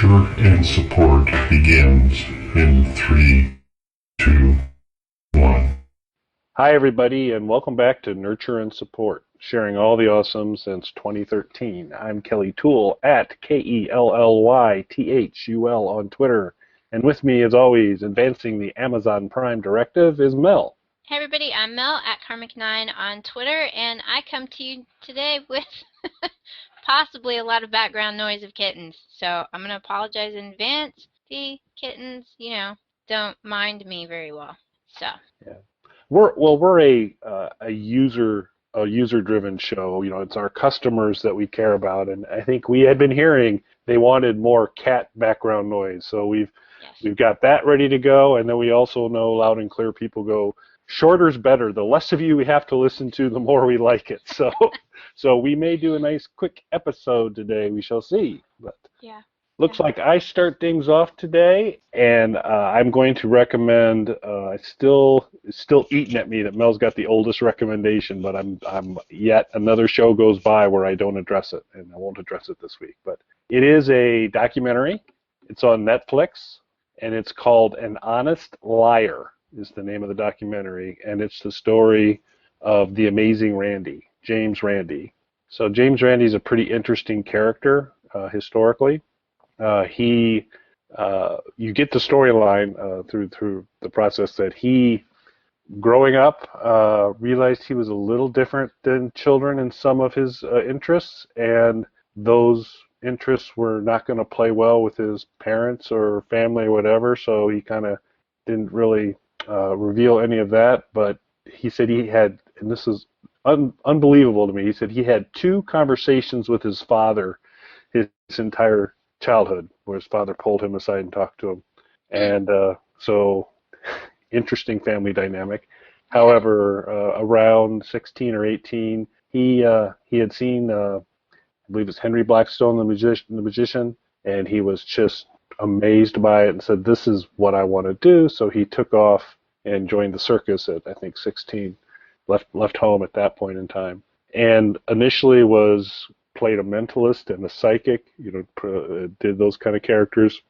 Nurture and support begins in 3, 2, 1. Hi, everybody, and welcome back to Nurture and Support, sharing all the awesome since 2013. I'm Kelly Toole at KELLYTHUL on Twitter, and with me, as always, advancing the Amazon Prime Directive is Mel. Hey everybody, I'm Mel at Karmic9 on Twitter, and I come to you today with possibly a lot of background noise of kittens. So I'm going to apologize in advance. The kittens, don't mind me very well. So yeah, we're a user-driven show. You know, it's our customers that we care about, and I think we had been hearing they wanted more cat background noise, so we've got that ready to go, and then we also know loud and clear people go. Shorter's better. The less of you we have to listen to, the more we like it. So we may do a nice quick episode today. We shall see. But looks like I start things off today, and I'm going to recommend. It's still eating at me that Mel's got the oldest recommendation, but I'm yet another show goes by where I don't address it, and I won't address it this week. But it is a documentary. It's on Netflix, and it's called An Honest Liar. Is the name of the documentary, and it's the story of the Amazing Randi, James Randi. So James Randi is a pretty interesting character historically. You get the storyline through the process that he, growing up, realized he was a little different than children in some of his interests, and those interests were not going to play well with his parents or family or whatever, so he kind of didn't really reveal any of that, but he said he had, and this is unbelievable to me, he said he had 2 conversations with his father his entire childhood, where his father pulled him aside and talked to him. And so, interesting family dynamic. However, around 16 or 18, he had seen, I believe it's Henry Blackstone, the magician, and he was just amazed by it and said, "This is what I want to do." So he took off and joined the circus at, I think, 16. Left home at that point in time, and initially played a mentalist and a psychic. Did those kind of characters,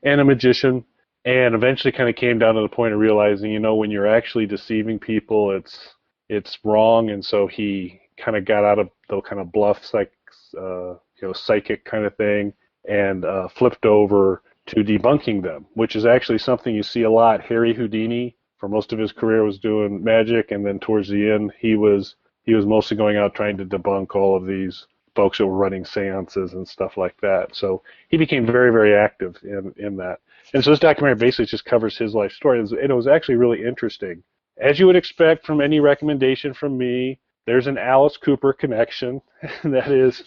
and a magician, and eventually kind of came down to the point of realizing, when you're actually deceiving people, it's wrong. And so he kind of got out of the kind of bluff psychic kind of thing, and flipped over to debunking them, which is actually something you see a lot. Harry Houdini, for most of his career, was doing magic, and then towards the end, he was mostly going out trying to debunk all of these folks that were running seances and stuff like that. So he became very, very active in that. And so this documentary basically just covers his life story, and it was actually really interesting. As you would expect from any recommendation from me, there's an Alice Cooper connection. That is,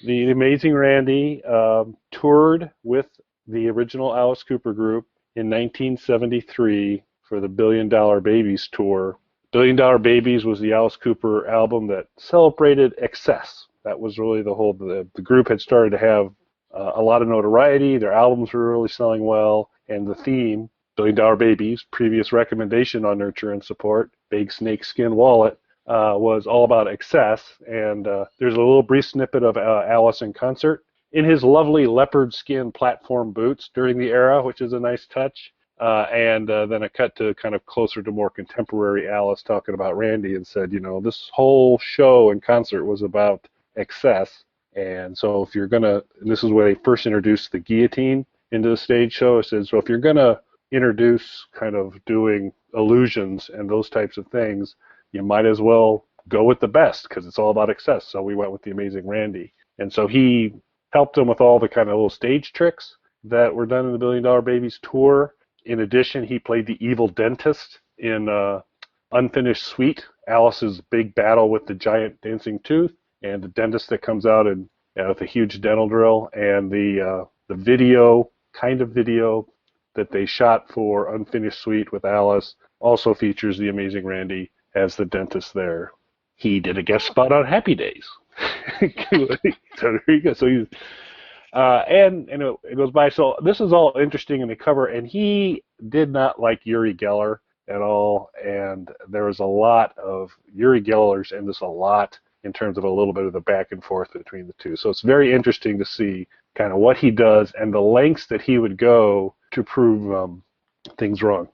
the Amazing Randi toured with the original Alice Cooper group in 1973 for the Billion Dollar Babies tour. Billion Dollar Babies was the Alice Cooper album that celebrated excess. That was really the group had started to have a lot of notoriety. Their albums were really selling well, and the theme, Billion Dollar Babies, previous recommendation on Nurture and Support, Big Snake Skin Wallet, was all about excess. And there's a little brief snippet of Alice in concert in his lovely leopard skin platform boots during the era, which is a nice touch. And then a cut to kind of closer to more contemporary Alice talking about Randi, and said, this whole show and concert was about excess. And so if you're and this is where they first introduced the guillotine into the stage show. It says, so if you're going to introduce kind of doing illusions and those types of things, you might as well go with the best, because it's all about excess. So we went with the Amazing Randi. And so he helped them with all the kind of little stage tricks that were done in the Billion Dollar Babies tour. In addition, he played the evil dentist in Unfinished Suite, Alice's big battle with the giant dancing tooth, and the dentist that comes out and with a huge dental drill. And the video that they shot for Unfinished Suite with Alice also features the Amazing Randi as the dentist there. He did a guest spot on Happy Days. So there you go. So he's and it goes by. So this is all interesting in the cover, and he did not like Uri Geller at all, and there was a lot of Uri Geller's in this a lot in terms of a little bit of the back and forth between the two. So it's very interesting to see kind of what he does and the lengths that he would go to prove things wrong.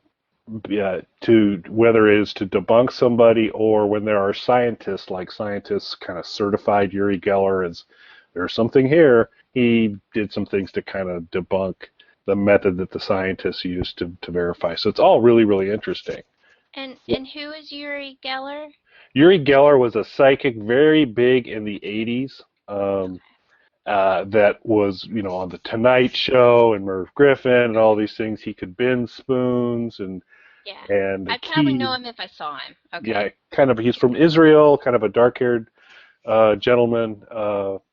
Yeah, to whether it is to debunk somebody or when there are scientists, like scientists kind of certified Uri Geller as there's something here, he did some things to kind of debunk the method that the scientists used to verify. So it's all really, really interesting. And who is Uri Geller? Uri Geller was a psychic, very big in the 80s. That was, on the Tonight Show and Merv Griffin and all these things. He could bend spoons and I'd probably know him if I saw him. Okay. Yeah, kind of. He's from Israel, kind of a dark-haired gentleman,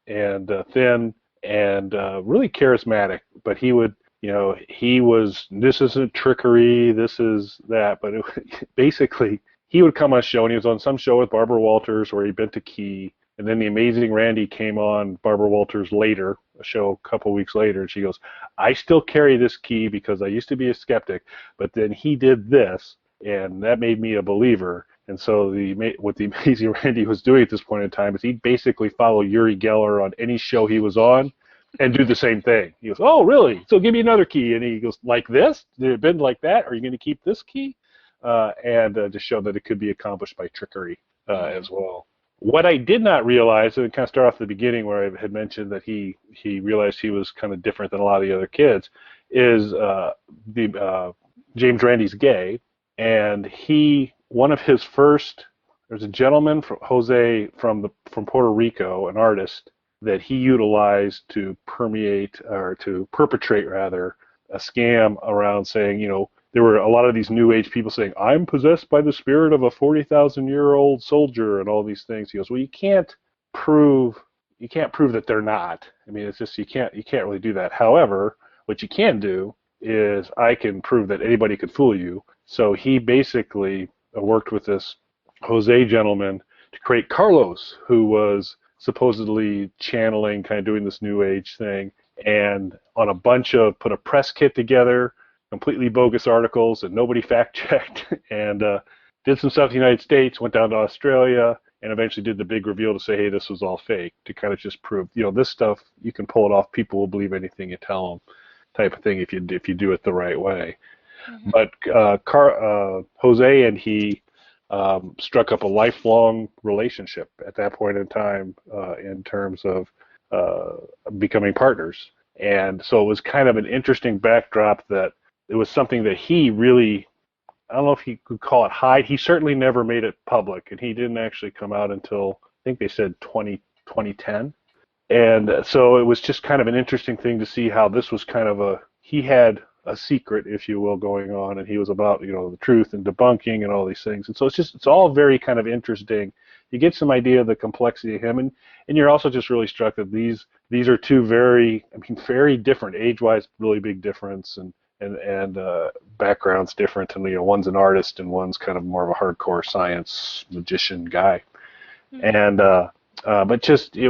and thin and really charismatic. But he would, he was. This isn't trickery. This is that. But basically, he would come on a show, and he was on some show with Barbara Walters where he bent a key. And then the Amazing Randi came on Barbara Walters later, a show a couple weeks later, and she goes, I still carry this key because I used to be a skeptic, but then he did this, and that made me a believer. And so what the Amazing Randi was doing at this point in time is he'd basically follow Uri Geller on any show he was on and do the same thing. He goes, oh, really? So give me another key. And he goes, like this? Did it bend like that? Are you going to keep this key? And to show that it could be accomplished by trickery as well. What I did not realize, and it kind of started off at the beginning where I had mentioned that he realized he was kind of different than a lot of the other kids, is James Randi's gay, and one of his first, there's a gentleman, Jose from Puerto Rico, an artist, that he utilized to perpetrate a scam around saying, there were a lot of these New Age people saying, I'm possessed by the spirit of a 40,000-year-old soldier and all these things. He goes, well, you can't prove that they're not. I mean, it's just you can't really do that. However, what you can do is I can prove that anybody could fool you. So he basically worked with this Jose gentleman to create Carlos, who was supposedly channeling, kind of doing this New Age thing, and on put a press kit together, completely bogus articles that nobody fact-checked, and did some stuff in the United States, went down to Australia, and eventually did the big reveal to say, hey, this was all fake, to kind of just prove, this stuff, you can pull it off, people will believe anything you tell them, type of thing, if you do it the right way. Mm-hmm. But Jose and he struck up a lifelong relationship at that point in time in terms of becoming partners. And so it was kind of an interesting backdrop that it was something that he really, I don't know if he could call it hide. He certainly never made it public, and he didn't actually come out until, I think they said 2010. And so it was just kind of an interesting thing to see how this was kind of he had a secret, if you will, going on, and he was about, the truth and debunking and all these things. And so it's all very kind of interesting. You get some idea of the complexity of him, and you're also just really struck that these are two very different, age-wise, really big difference, and backgrounds different, and one's an artist and one's kind of more of a hardcore science magician guy. Mm-hmm. And but just they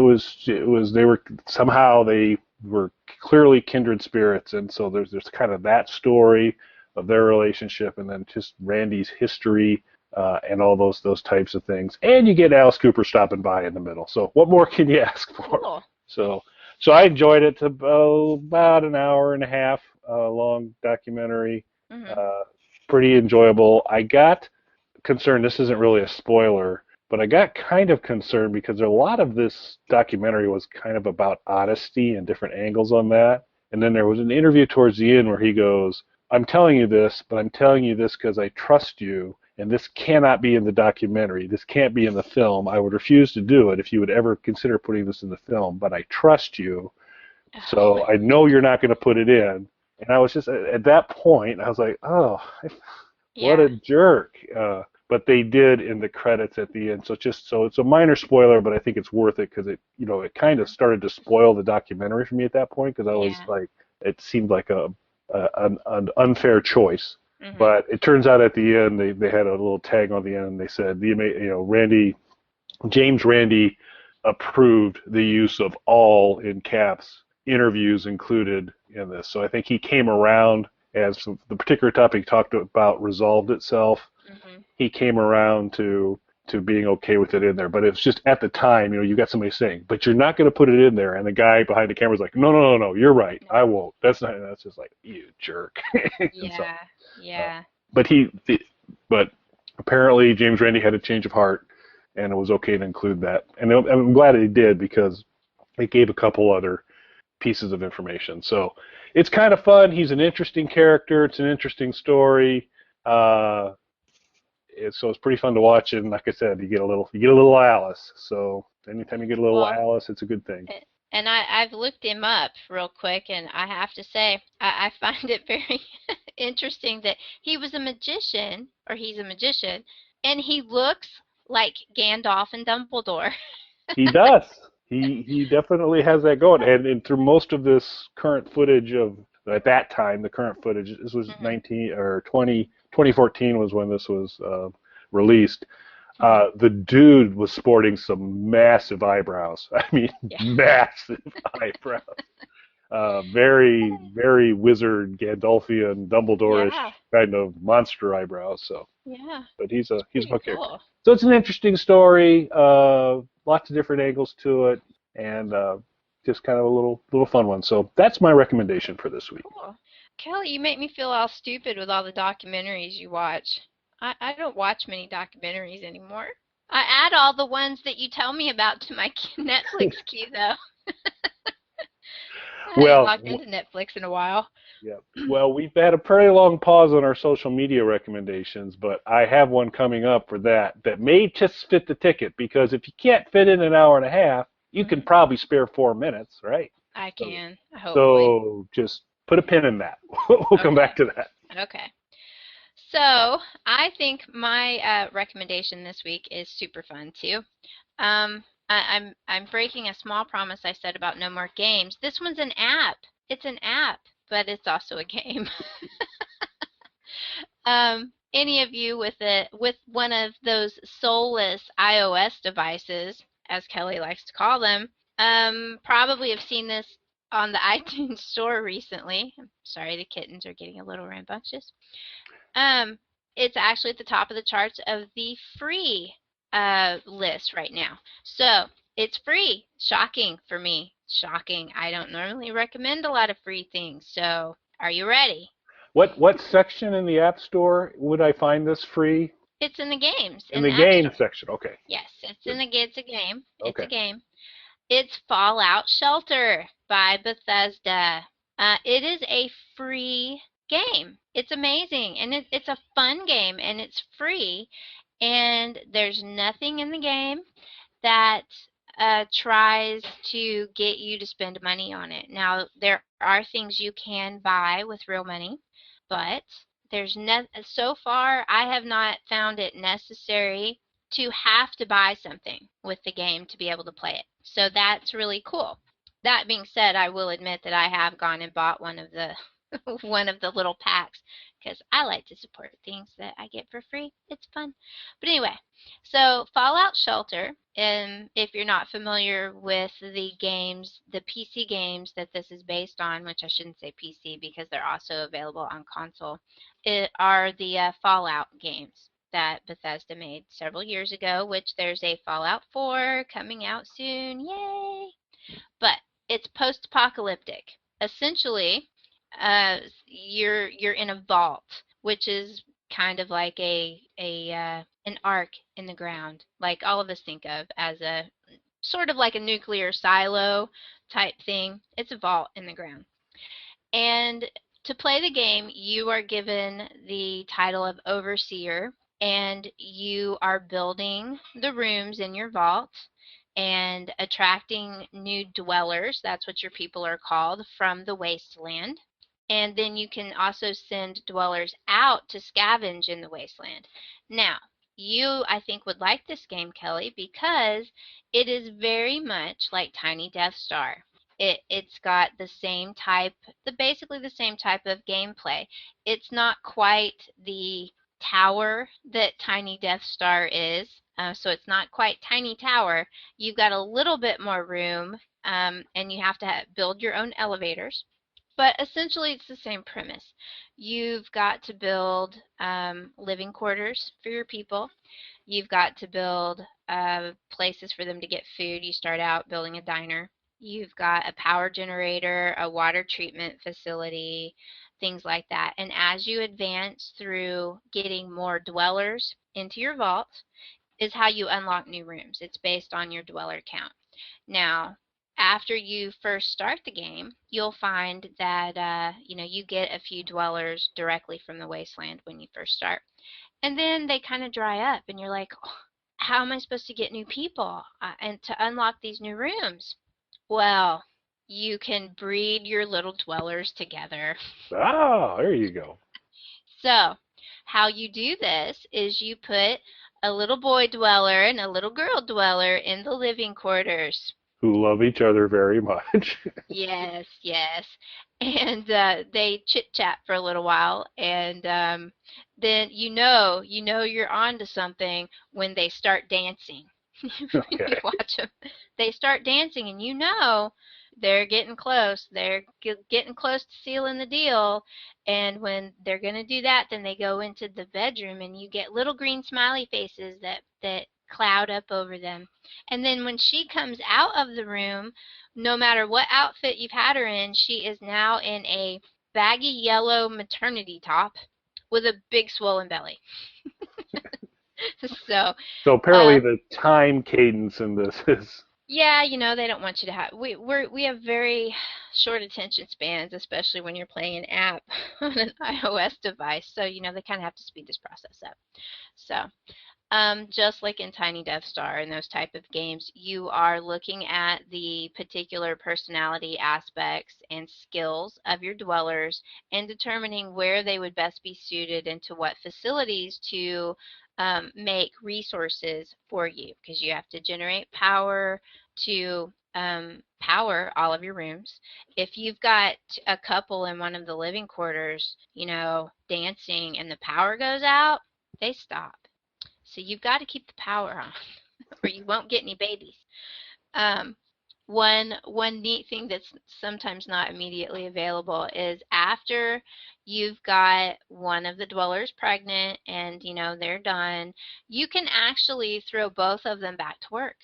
were clearly kindred spirits, and so there's kind of that story of their relationship, and then just Randi's history and all those types of things, and you get Alice Cooper stopping by in the middle. So what more can you ask for? Cool. So I enjoyed it. About an hour and a half long documentary. Mm-hmm. Pretty enjoyable. I got concerned. This isn't really a spoiler, but I got kind of concerned because a lot of this documentary was kind of about honesty and different angles on that. And then there was an interview towards the end where he goes, I'm telling you this, but I'm telling you this because I trust you, and this cannot be in the documentary. This can't be in the film. I would refuse to do it if you would ever consider putting this in the film, but I trust you, so I know you're not going to put it in. And I was just, at that point, I was like, oh, what a jerk. But they did in the credits at the end. So it's a minor spoiler, but I think it's worth it because it kind of started to spoil the documentary for me at that point, because I was like, it seemed like an unfair choice. Mm-hmm. But it turns out at the end they had a little tag on the end, and they said James Randi approved the use of all, in caps, interviews included in this. So I think he came around as the particular topic he talked about resolved itself. Mm-hmm. He came around to to being okay with it in there. But it's just at the time, you got somebody saying, but you're not going to put it in there. And the guy behind the camera is like, no, you're right. I won't. That's just like, you jerk. Yeah, yeah. But apparently James Randi had a change of heart, and it was okay to include that. And I'm glad he did, because it gave a couple other pieces of information. So it's kind of fun. He's an interesting character. It's an interesting story. So it's pretty fun to watch, and like I said, you get a little Alice. So anytime you get a little Alice, it's a good thing. And I've looked him up real quick, and I have to say I find it very interesting that he's a magician, and he looks like Gandalf and Dumbledore. He does. He definitely has that going, and through most of this current footage at that time, the current footage, this was 2014 was when this was released. The dude was sporting some massive eyebrows. I mean, massive eyebrows. Very, very wizard, Gandalfian, Dumbledore-ish kind of monster eyebrows. So, but he's a fun character. So it's an interesting story. Lots of different angles to it, and just kind of a little fun one. So that's my recommendation for this week. Cool. Kelly, you make me feel all stupid with all the documentaries you watch. I don't watch many documentaries anymore. I add all the ones that you tell me about to my Netflix queue, though. I haven't logged into Netflix in a while. Yeah. Well, we've had a pretty long pause on our social media recommendations, but I have one coming up for that may just fit the ticket, because if you can't fit in an hour and a half, you can probably spare 4 minutes, right? I can. So just put a pin in that. We'll come back to that. Okay. So I think my recommendation this week is super fun too. I'm breaking a small promise I said about no more games. This one's an app. It's an app, but it's also a game. Any of you with one of those soulless iOS devices, as Kelly likes to call them, probably have seen this on the iTunes store recently. I'm sorry, the kittens are getting a little rambunctious. It's actually at the top of the charts of the free list right now. So it's free. Shocking for me. Shocking. I don't normally recommend a lot of free things. So are you ready? What section in the App Store would I find this free? It's in the games. In the game section. Okay. Yes, it's a game. It's a game. It's Fallout Shelter by Bethesda. It is a free game. It's amazing, and it's a fun game, and it's free, and there's nothing in the game that tries to get you to spend money on it. Now, there are things you can buy with real money, but so far I have not found it necessary to have to buy something with the game to be able to play it. So that's really cool. That being said, I will admit that I have gone and bought one of the little packs, because I like to support things that I get for free. It's fun. But anyway, so Fallout Shelter, if you're not familiar with the games, the PC games that this is based on, which I shouldn't say PC because they're also available on console, are the Fallout games that Bethesda made several years ago, which there's a Fallout 4 coming out soon. Yay! But it's post-apocalyptic. Essentially, you're in a vault, which is kind of like an ark in the ground, like all of us think of as a sort of like a nuclear silo type thing. It's a vault in the ground. And to play the game, you are given the title of Overseer, and you are building the rooms in your vault and attracting new dwellers, that's what your people are called, from the wasteland. And then you can also send dwellers out to scavenge in the wasteland. Now, you, I think, would like this game, Kelly, because it is very much like Tiny Death Star. It's got the same type, basically the same type of gameplay. It's not quite the tower that Tiny Death Star is, so it's not quite Tiny Tower. You've got a little bit more room, and you have to build your own elevators. But essentially, it's the same premise. You've got to build living quarters for your people. You've got to build places for them to get food. You start out building a diner. You've got a power generator, a water treatment facility, things like that. And as you advance through getting more dwellers into your vault, is how you unlock new rooms. It's based on your dweller count. Now, after you first start the game, you'll find that you get a few dwellers directly from the wasteland when you first start, and then they kind of dry up, and you're like, oh, how am I supposed to get new people and to unlock these new rooms? Well, you can breed your little dwellers together. Ah, there you go. So, how you do this is you put a little boy dweller and a little girl dweller in the living quarters. Who love each other very much. Yes, yes. And they chit chat for a little while, and then you're on to something when they start dancing. When you Okay. watch them, they start dancing, and they're getting close. They're getting close to sealing the deal. And when they're going to do that, then they go into the bedroom, and you get little green smiley faces that cloud up over them. And then when she comes out of the room, no matter what outfit you've had her in, she is now in a baggy yellow maternity top with a big swollen belly. So, So apparently uh, the time cadence in this is yeah, they don't want you to have. We have very short attention spans, especially when you're playing an app on an iOS device. So, they kind of have to speed this process up. So, just like in Tiny Death Star and those type of games, you are looking at the particular personality aspects and skills of your dwellers and determining where they would best be suited into what facilities to make resources for you, because you have to generate power to power all of your rooms. If you've got a couple in one of the living quarters, dancing and the power goes out, they stop. So you've got to keep the power on, or you won't get any babies. Um, one neat thing that's sometimes not immediately available is after you've got one of the dwellers pregnant and they're done, you can actually throw both of them back to work,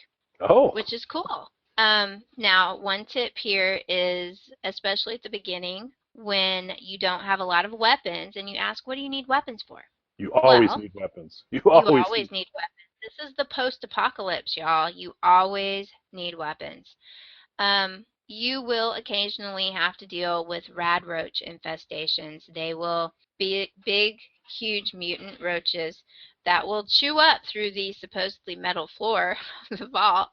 oh, which is cool. Now, one tip here is, especially at the beginning, when you don't have a lot of weapons and you ask, what do you need weapons for? you always Well, need weapons. You you always always need. need weapons. This is the post-apocalypse, y'all. You always need weapons. You will occasionally have to deal with rad roach infestations. They will be big, huge mutant roaches that will chew up through the supposedly metal floor of the vault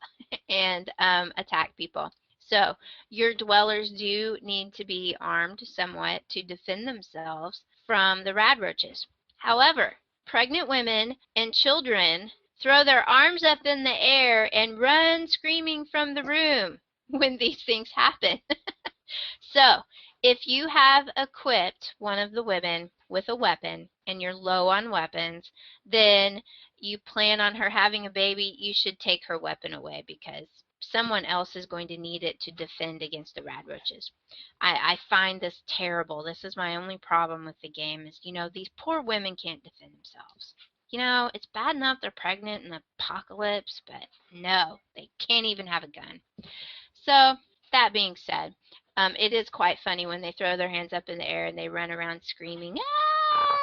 and attack people. So your dwellers do need to be armed somewhat to defend themselves from the rad roaches. However, pregnant women and children throw their arms up in the air and run screaming from the room when these things happen. So, if you have equipped one of the women with a weapon and you're low on weapons, then you plan on her having a baby, you should take her weapon away because someone else is going to need it to defend against the rad roaches. I find this terrible. This is my only problem with the game is, these poor women can't defend themselves. It's bad enough they're pregnant in the apocalypse, but no, they can't even have a gun. So, that being said, it is quite funny when they throw their hands up in the air and they run around screaming. Ah!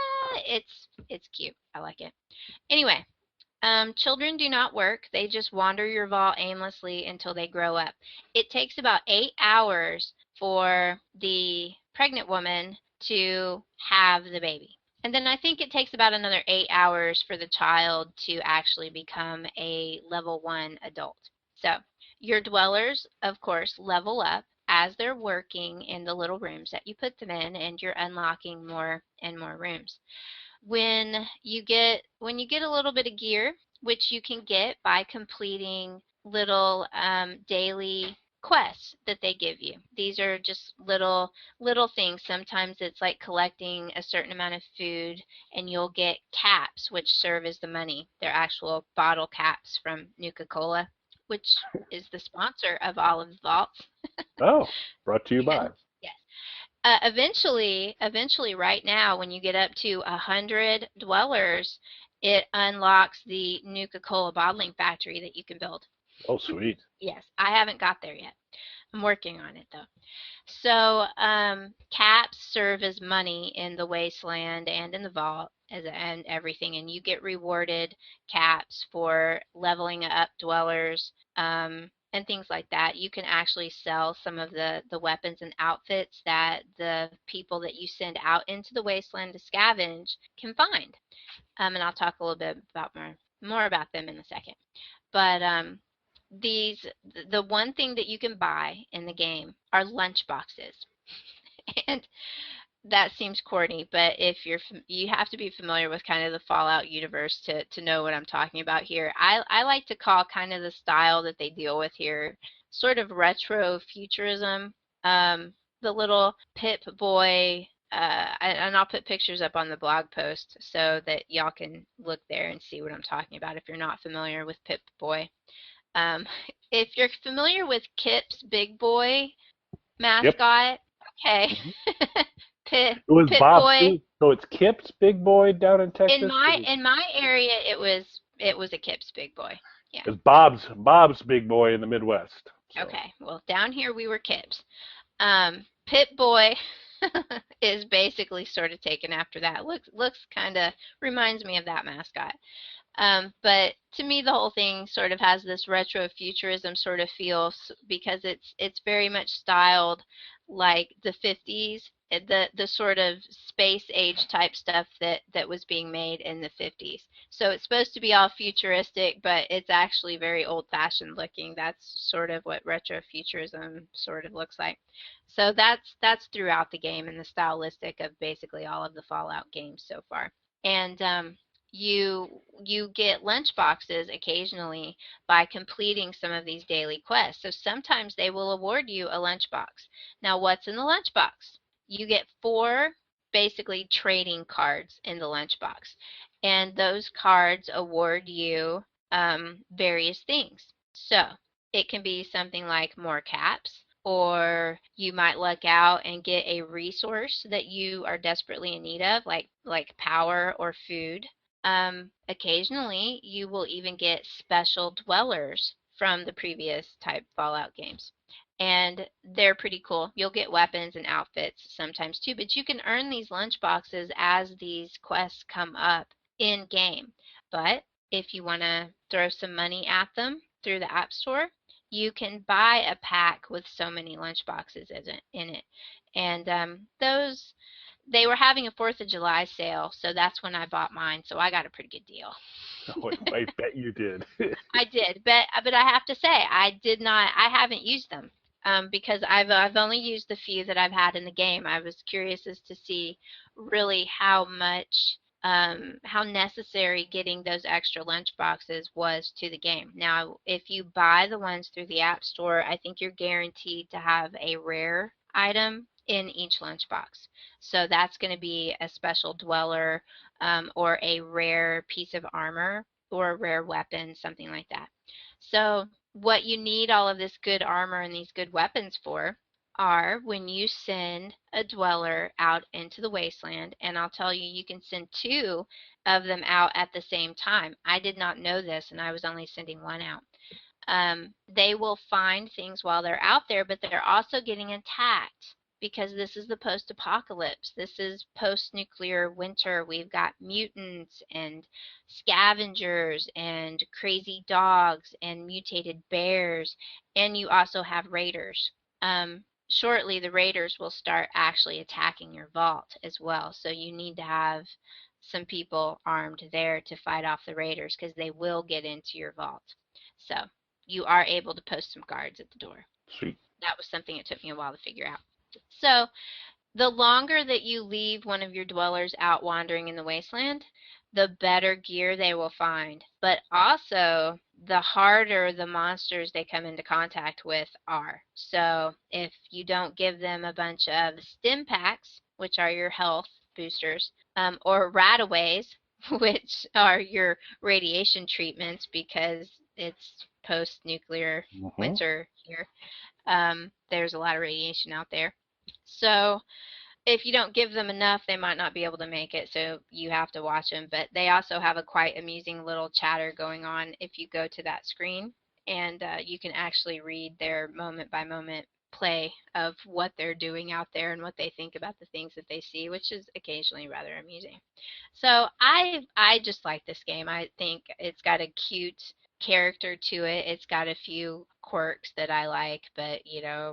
It's cute. I like it. Anyway, children do not work. They just wander your vault aimlessly until they grow up. It takes about 8 hours for the pregnant woman to have the baby. And then I think it takes about another 8 hours for the child to actually become a level 1 adult. So your dwellers, of course, level up as they're working in the little rooms that you put them in, and you're unlocking more and more rooms. When you get a little bit of gear, which you can get by completing little daily quests that they give you. These are just little things. Sometimes it's like collecting a certain amount of food and you'll get caps which serve as the money. They're actual bottle caps from Nuka-Cola, which is the sponsor of all of the vaults. Oh, brought to you by. Yes. Eventually, right now, when you get up to 100 dwellers, it unlocks the Nuka-Cola bottling factory that you can build. Oh, sweet. Yes, I haven't got there yet. I'm working on it though. So, caps serve as money in the wasteland and in the vault and everything, and you get rewarded caps for leveling up dwellers, and things like that. You can actually sell some of the weapons and outfits that the people that you send out into the wasteland to scavenge can find. And I'll talk a little bit about more about them in a second. But these the one thing that you can buy in the game are lunch boxes. And that seems corny, but if you have to be familiar with kind of the Fallout universe to know what I'm talking about here. I like to call kind of the style that they deal with here sort of retro futurism. The little Pip Boy, and I'll put pictures up on the blog post so that y'all can look there and see what I'm talking about if you're not familiar with Pip Boy. Um, if you're familiar with Kip's Big Boy Yep. mascot, okay. Mhm. Pit It was Pit Bob. Boy. So it's Kip's Big Boy down in In Texas. my area, it was a Kip's Big Boy. Yeah. It's Bob's Big Boy in the Midwest. So Okay. Well, down here we were Kip's. Pit Boy is basically sort of taken after that. Looks kind of reminds me of that mascot. But to me, the whole thing sort of has this retro futurism sort of feel because it's very much styled like the 50s, the sort of space age type stuff that was being made in the 50s. So it's supposed to be all futuristic, but it's actually very old-fashioned looking. That's sort of what retro futurism sort of looks like. So that's throughout the game and the stylistic of basically all of the Fallout games so far. And you get lunch boxes occasionally by completing some of these daily quests. So sometimes they will award you a lunch box. Now, what's in the lunch box? You get 4 basically trading cards in the lunch box, and those cards award you various things. So it can be something like more caps, or you might luck out and get a resource that you are desperately in need of, like power or food. Occasionally, you will even get special dwellers from the previous type Fallout games. And they're pretty cool. You'll get weapons and outfits sometimes too, but you can earn these lunch boxes as these quests come up in game. But if you want to throw some money at them through the App Store, you can buy a pack with so many lunch boxes in it. And those they were having a 4th of July sale, so that's when I bought mine. So I got a pretty good deal. I bet you did. I did, but I have to say I did not. I haven't used them because I've only used the few that I've had in the game. I was curious as to see really how necessary getting those extra lunch boxes was to the game. Now, if you buy the ones through the App Store, I think you're guaranteed to have a rare item in each lunchbox. So that's going to be a special dweller, or a rare piece of armor or a rare weapon, something like that. So what you need all of this good armor and these good weapons for are when you send a dweller out into the wasteland, and I'll tell you, you can send 2 of them out at the same time. I did not know this, and I was only sending 1 out. They will find things while they're out there, but they're also getting attacked because this is the post-apocalypse. This is post-nuclear winter. We've got mutants and scavengers and crazy dogs and mutated bears, and you also have raiders. Shortly, the raiders will start actually attacking your vault as well, so you need to have some people armed there to fight off the raiders because they will get into your vault. So you are able to post some guards at the door. Sweet. That was something it took me a while to figure out. So the longer that you leave one of your dwellers out wandering in the wasteland, the better gear they will find. But also, the harder the monsters they come into contact with are. So if you don't give them a bunch of stim packs, which are your health boosters, or rataways, which are your radiation treatments because it's post-nuclear winter here. There's a lot of radiation out there. So if you don't give them enough, they might not be able to make it, so you have to watch them. But they also have a quite amusing little chatter going on if you go to that screen, and you can actually read their moment-by-moment play of what they're doing out there and what they think about the things that they see, which is occasionally rather amusing. So I just like this game. I think it's got a cute character to it. It's got a few quirks that I like, but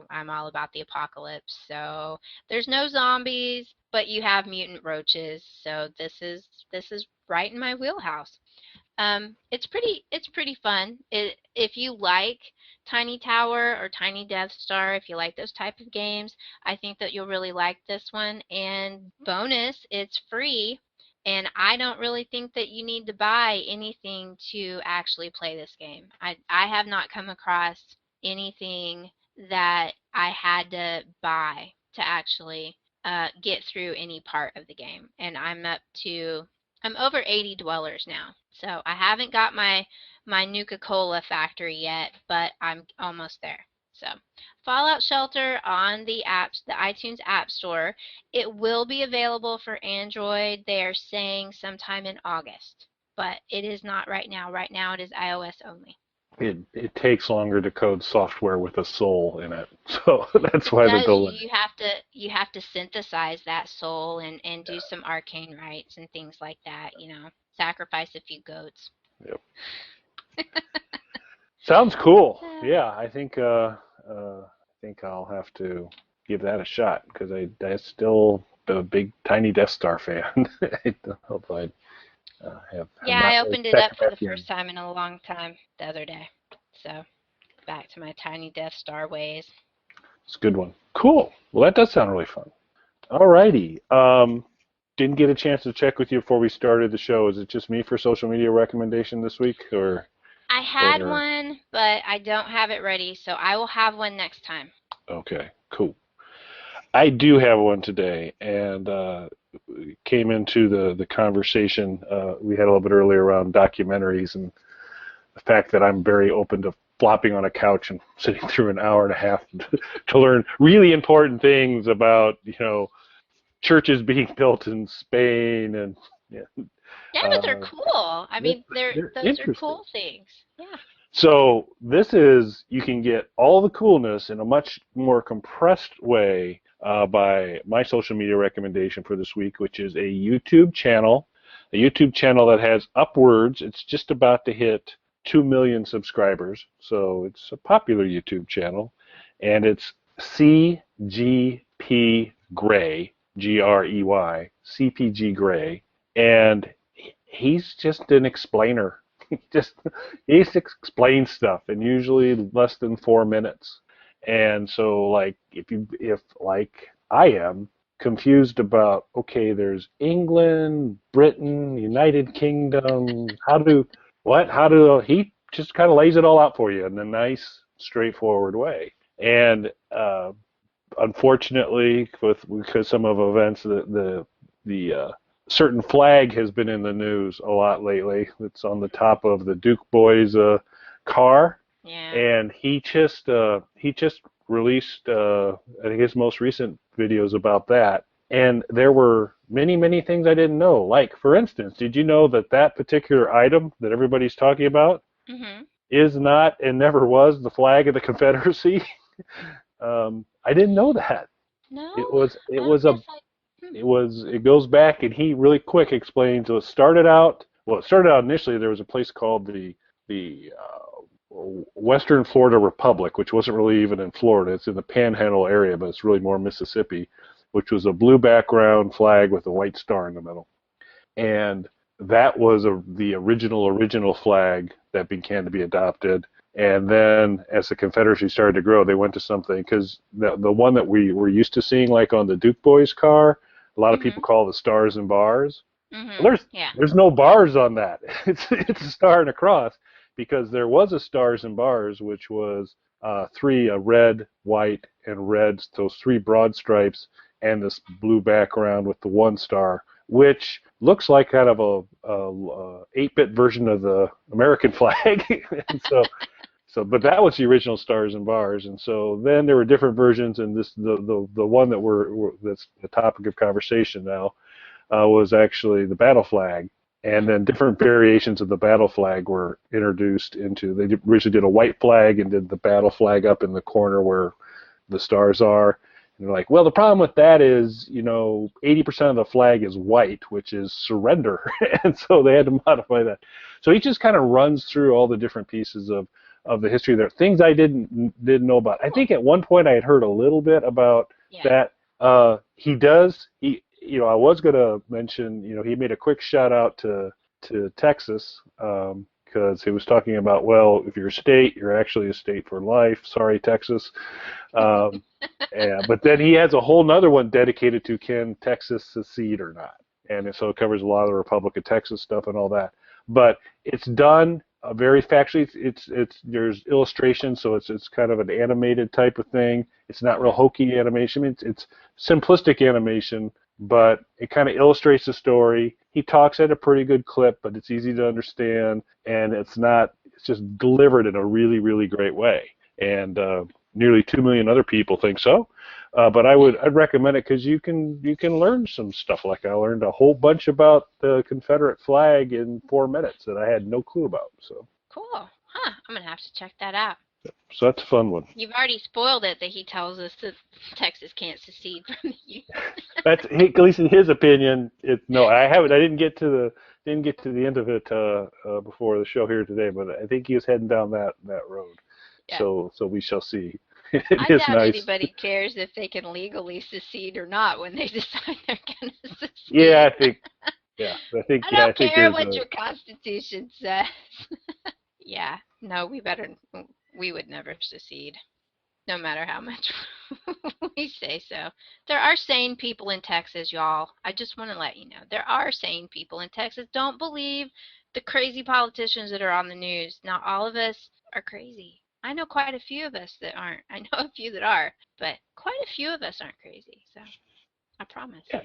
I'm all about the apocalypse. So there's no zombies, but you have mutant roaches. So this is right in my wheelhouse. It's pretty fun. If you like Tiny Tower or Tiny Death Star, if you like those type of games, I think that you'll really like this one. And bonus, it's free, and I don't really think that you need to buy anything to actually play this game. I have not come across anything that I had to buy to actually get through any part of the game. And I'm over 80 dwellers now. So I haven't got my Nuka-Cola factory yet, but I'm almost there. So Fallout Shelter on the iTunes App Store. It will be available for Android. They are saying sometime in August, but it is not right now. Right now it is iOS only. It takes longer to code software with a soul in it, so that's why the delay. You have to synthesize that soul and do some arcane rites and things like that. Sacrifice a few goats. Yep. Sounds cool. Yeah, I think I'll have to give that a shot because I'm still a big Tiny Death Star fan. Although I I opened it up for the first time in a long time the other day. So back to my Tiny Death Star ways. It's a good one. Cool. Well, that does sound really fun. All righty. Didn't get a chance to check with you before we started the show. Is it just me for social media recommendation this week, or? I had one, but I don't have it ready, so I will have one next time. Okay, cool. I do have one today, and came into the conversation we had a little bit earlier around documentaries and the fact that I'm very open to flopping on a couch and sitting through an hour and a half to learn really important things about, churches being built in Spain and but they're cool. I mean, those are cool things. Yeah. So you can get all the coolness in a much more compressed way by my social media recommendation for this week, which is a YouTube channel that has upwards. It's just about to hit 2 million subscribers, so it's a popular YouTube channel, and it's CGP Grey, Grey, CPG Grey, and he's just an explainer. He just explains stuff, and usually less than 4 minutes. And so, like, if like I am confused about, okay, there's England, Britain, United Kingdom, he just kind of lays it all out for you in a nice, straightforward way. And unfortunately, because some of events, the certain flag has been in the news a lot lately. It's on the top of the Duke Boys car. Yeah. And he just released I think his most recent videos about that. And there were many, many things I didn't know. Like, for instance, did you know that particular item that everybody's talking about is not and never was the flag of the Confederacy? I didn't know that. No. It goes back, and he really quick explains. It started out initially there was a place called the Western Florida Republic, which wasn't really even in Florida. It's in the Panhandle area, but it's really more Mississippi, which was a blue background flag with a white star in the middle. And that was the original flag that began to be adopted. And then as the Confederacy started to grow, they went to something, because the one that we were used to seeing, like on the Duke Boys car, a lot of people call the stars and bars. Well, there's no bars on that. It's a star and a cross, because there was a stars and bars, which was a red, white, and red, those 3 broad stripes, and this blue background with the 1 star, which looks like kind of a 8-bit version of the American flag. And but that was the original Stars and Bars, and so then there were different versions, and the one that's the topic of conversation now was actually the battle flag, and then different variations of the battle flag were introduced into. They originally did a white flag and did the battle flag up in the corner where the stars are. And they're like, well, the problem with that is, 80% of the flag is white, which is surrender, and so they had to modify that. So he just kind of runs through all the different pieces of the history there. Things I didn't know about. I think at one point I had heard a little bit about that. I was going to mention, he made a quick shout out to Texas because he was talking about, well, if you're a state, you're actually a state for life. Sorry, Texas. But then he has a whole nother one dedicated to can Texas secede or not, and so it covers a lot of the Republic of Texas stuff and all that. But it's done very factually. It's there's illustrations, so it's kind of an animated type of thing. It's not real hokey animation. It's simplistic animation, but it kind of illustrates the story. He talks at a pretty good clip, but it's easy to understand, and it's just delivered in a really, really great way. And nearly 2 million other people think so. But I'd recommend it because you can learn some stuff. Like I learned a whole bunch about the Confederate flag in 4 minutes that I had no clue about. So cool. Huh. I'm gonna have to check that out. So that's a fun one. You've already spoiled it that he tells us that Texas can't secede from the Union. That's at least in his opinion. I haven't. I didn't get to the end of it before the show here today. But I think he was heading down that road. Yeah. So we shall see. I doubt anybody cares if they can legally secede or not when they decide they're going to secede. Yeah, I think. I don't care what your Constitution says. Yeah, no, we would never secede, no matter how much we say so. There are sane people in Texas, y'all. I just want to let you know. There are sane people in Texas. Don't believe the crazy politicians that are on the news. Not all of us are crazy. I know quite a few of us that aren't. I know a few that are, but quite a few of us aren't crazy. So, I promise. Yeah,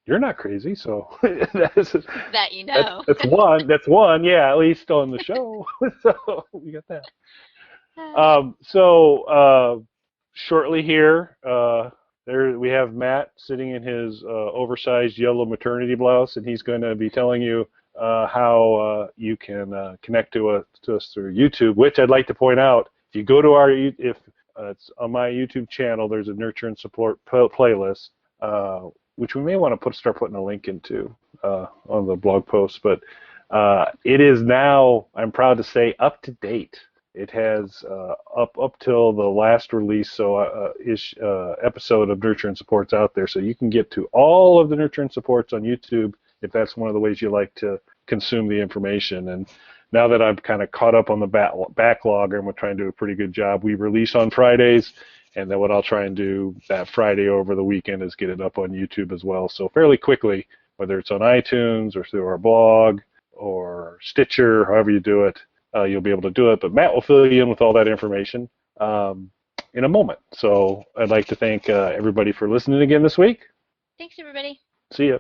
you're not crazy, so that's that you know. That's one. That's one. Yeah, at least on the show. So we got that. Shortly here, there we have Matt sitting in his oversized yellow maternity blouse, and he's going to be telling you how you can connect to us through YouTube. Which I'd like to point out, if you go to it's on my YouTube channel, there's a Nurture and Support playlist, which we may want to start putting a link into on the blog post. But it is now, I'm proud to say, up to date. It has up till the last release, episode of Nurture and Support's out there, so you can get to all of the Nurture and Supports on YouTube if that's one of the ways you like to consume the information. And now that I'm kind of caught up on the backlog, and we're trying to do a pretty good job, we release on Fridays, and then what I'll try and do that Friday over the weekend is get it up on YouTube as well. So fairly quickly, whether it's on iTunes or through our blog or Stitcher, however you do it, you'll be able to do it. But Matt will fill you in with all that information in a moment. So I'd like to thank everybody for listening again this week. Thanks, everybody. See ya.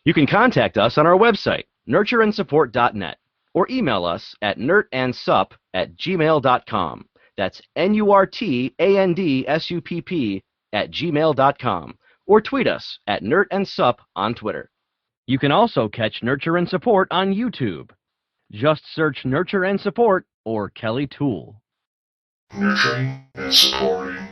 You can contact us on our website, nurtureandsupport.net, or email us at nurtandsupp@gmail.com. That's NURTANDSUPP@gmail.com, or tweet us at nurtandsupp on Twitter. You can also catch Nurture and Support on YouTube. Just search Nurture and Support or Kelly Toole. Nurturing and supporting.